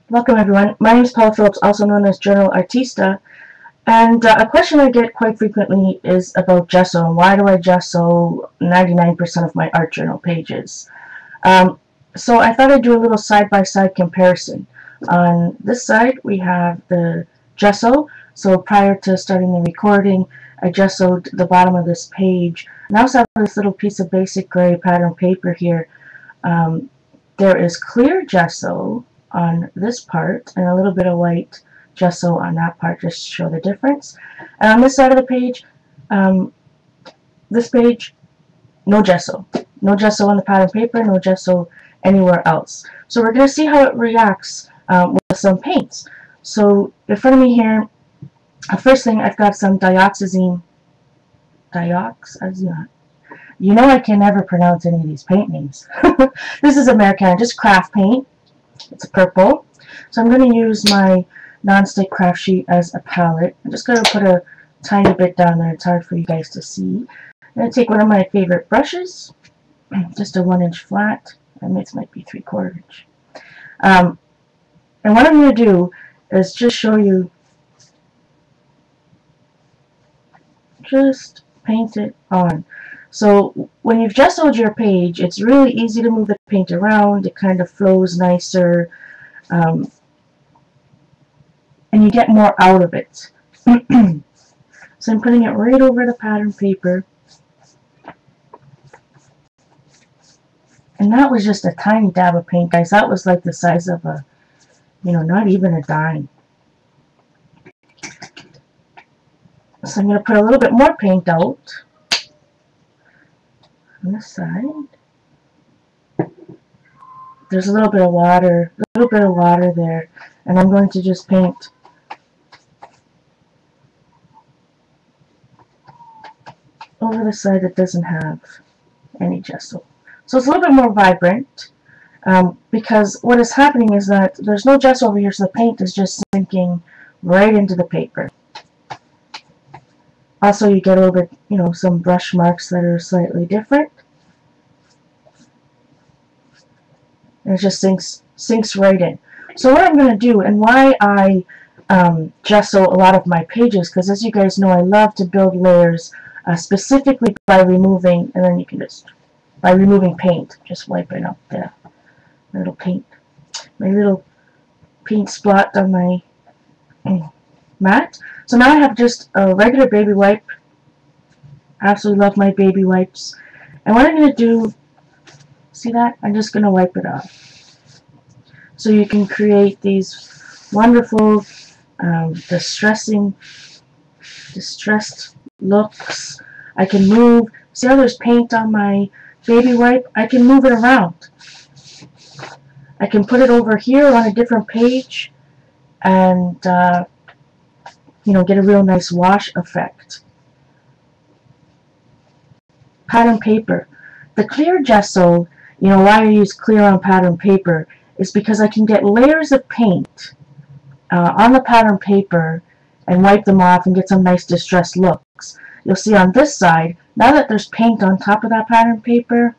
Welcome everyone. My name is Paula Phillips, also known as JournalArtista, and a question I get quite frequently is about gesso and why do I gesso 99% of my art journal pages. So I thought I'd do a little side-by-side comparison. On this side we have the gesso, so prior to starting the recording I gessoed the bottom of this page, and I also have this little piece of basic gray pattern paper here. There is clear gesso on this part and a little bit of white gesso on that part just to show the difference. And on this side of the page, this page, no gesso. No gesso on the pattern paper, no gesso anywhere else. So we're going to see how it reacts with some paints. So in front of me here, first thing, I've got some dioxazine. You know I can never pronounce any of these paint names. This is Americana, just craft paint. It's purple. So I'm going to use my non-stick craft sheet as a palette. I'm just going to put a tiny bit down there. It's hard for you guys to see. I'm going to take one of my favorite brushes, just a 1-inch flat, and this might be 3/4 inch. And what I'm going to do is just show you, just paint it on. So when you've gessoed your page, it's really easy to move the paint around. It kind of flows nicer, and you get more out of it. So I'm putting it right over the pattern paper. And that was just a tiny dab of paint, guys. That was like the size of a, not even a dime. So I'm going to put a little bit more paint out on this side. There's a little bit of water there, and I'm going to just paint over the side that doesn't have any gesso. So it's a little bit more vibrant, because what is happening is that there's no gesso over here, so the paint is just sinking right into the paper. Also, you get a little bit, some brush marks that are slightly different. And it just sinks right in. So what I'm going to do, and why I gesso a lot of my pages, because as you guys know, I love to build layers, specifically by removing, and then you can just, by removing paint, just wiping up the little paint, my little paint spot on my mat. So now I have just a regular baby wipe. Absolutely love my baby wipes. And what I'm going to do, see that? I'm just going to wipe it off. So you can create these wonderful distressed looks. I can move. See how there's paint on my baby wipe? I can move it around. I can put it over here on a different page and get a real nice wash effect. Pattern paper. The clear gesso, why I use clear on pattern paper is because I can get layers of paint on the pattern paper and wipe them off and get some nice distressed looks. You'll see on this side, now that there's paint on top of that pattern paper,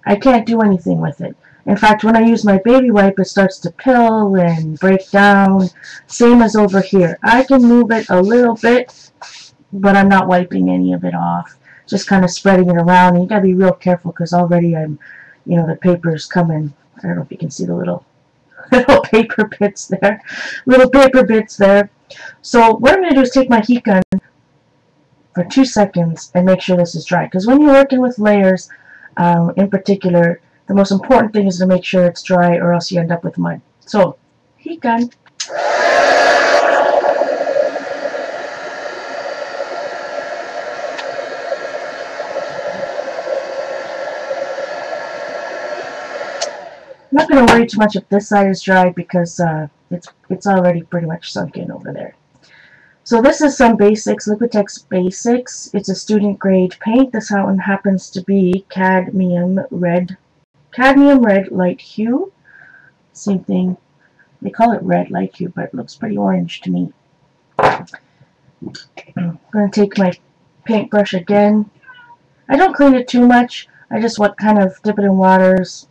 I can't do anything with it. In fact, when I use my baby wipe, it starts to pill and break down. Same as over here. I can move it a little bit, but I'm not wiping any of it off. Just kind of spreading it around. And you gotta be real careful because already I'm, the paper's coming. I don't know if you can see the little paper bits there. Little paper bits there. So what I'm going to do is take my heat gun for 2 seconds and make sure this is dry. Because when you're working with layers, in particular, the most important thing is to make sure it's dry or else you end up with mud. So, heat gun. I'm not going to worry too much if this side is dry because it's already pretty much sunk in over there. So this is some basics, Liquitex Basics. It's a student grade paint. This one happens to be cadmium red light hue. Same thing. They call it red light hue, but it looks pretty orange to me. I'm going to take my paintbrush again. I don't clean it too much. I just kind of dip it in waters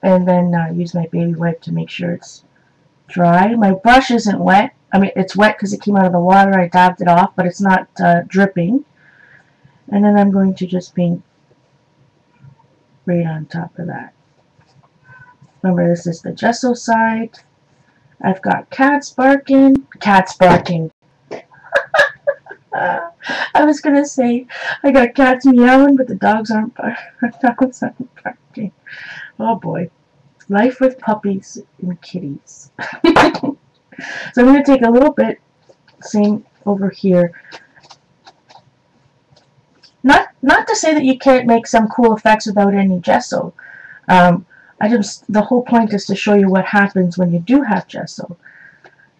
and then use my baby wipe to make sure it's dry. My brush isn't wet. I mean, it's wet because it came out of the water. I dabbed it off, but it's not dripping. And then I'm going to just paint right on top of that. Remember, this is the gesso side. I've got cats barking. Cats barking. I was going to say I got cats meowing, but the dogs aren't barking. Oh boy. Life with puppies and kitties. So I'm going to take a little bit, same over here. Not to say that you can't make some cool effects without any gesso. The whole point is to show you what happens when you do have gesso.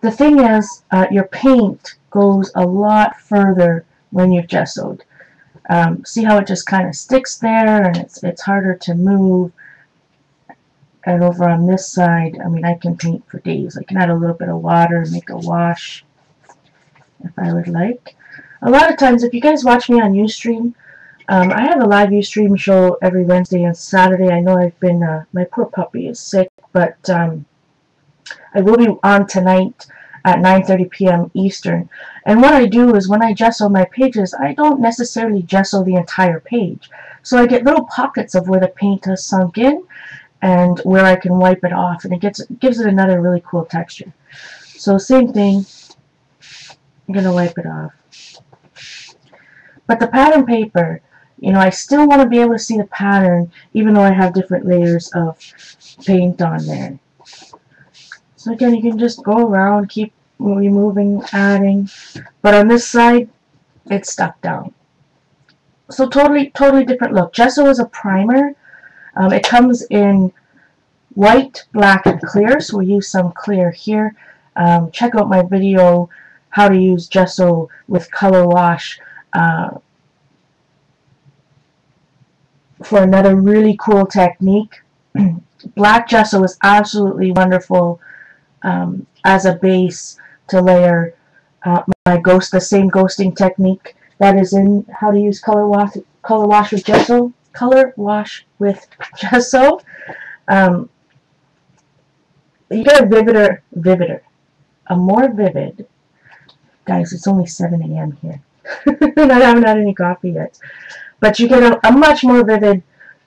The thing is, your paint goes a lot further when you've gessoed. See how it just kind of sticks there, and it's harder to move. And over on this side, I mean, I can paint for days. I can add a little bit of water and make a wash if I would like. A lot of times, if you guys watch me on Ustream, I have a live Ustream show every Wednesday and Saturday. I know I've been, my poor puppy is sick, but I will be on tonight at 9:30 p.m. Eastern. And what I do is when I gesso my pages, I don't necessarily gesso the entire page. So I get little pockets of where the paint has sunk in and where I can wipe it off, and it gives it another really cool texture. So same thing, I'm going to wipe it off. But the pattern paper, you know, I still want to be able to see the pattern even though I have different layers of paint on there. So again, you can just go around, keep removing, adding, but on this side, it's stuck down. So totally different look. Gesso is a primer. It comes in white, black, and clear, so we use some clear here. Check out my video, how to use gesso with color wash, for another really cool technique. Black gesso is absolutely wonderful as a base to layer the same ghosting technique that is in how to use color wash with gesso. You get a more vivid, guys, it's only 7 a.m. here, and I haven't had any coffee yet, but you get a much more vivid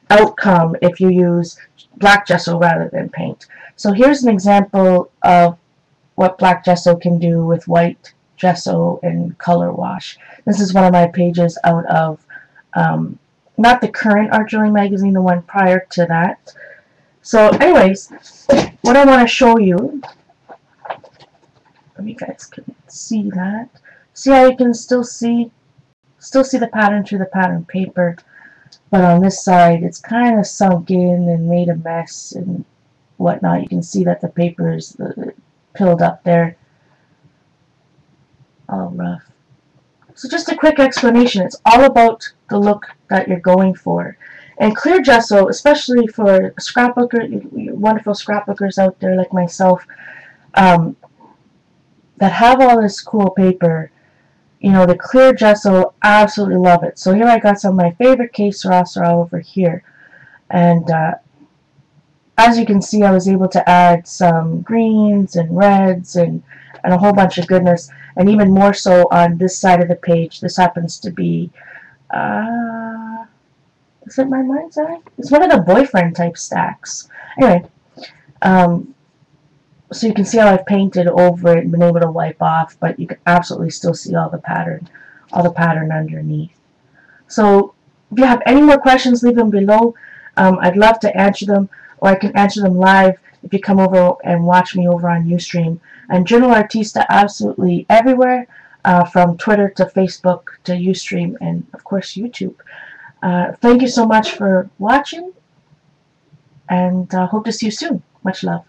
outcome if you use black gesso rather than paint. So here's an example of what black gesso can do with white gesso and color wash. This is one of my pages out of not the current Art Journaling magazine, the one prior to that. So anyways, what I want to show you, you guys can see that. See how you can still see the pattern through the pattern paper, but on this side it's kind of sunk in and made a mess and whatnot. You can see that the paper is pilled up there, all rough. So just a quick explanation. It's all about the look that you're going for. And clear gesso, especially for wonderful scrapbookers out there like myself, that have all this cool paper, you know, the clear gesso, absolutely love it. So here I got some of my favorite case Syrah over here. And as you can see, I was able to add some greens and reds and a whole bunch of goodness. And even more so on this side of the page. This happens to be, is it my mind's eye? It's one of the boyfriend type stacks. Anyway, so you can see how I've painted over it and been able to wipe off, but you can absolutely still see all the pattern underneath. So if you have any more questions, leave them below. I'd love to answer them, or I can answer them live if you come over and watch me over on Ustream. And JournalArtista absolutely everywhere, from Twitter to Facebook to Ustream and of course YouTube. Thank you so much for watching, and hope to see you soon. Much love.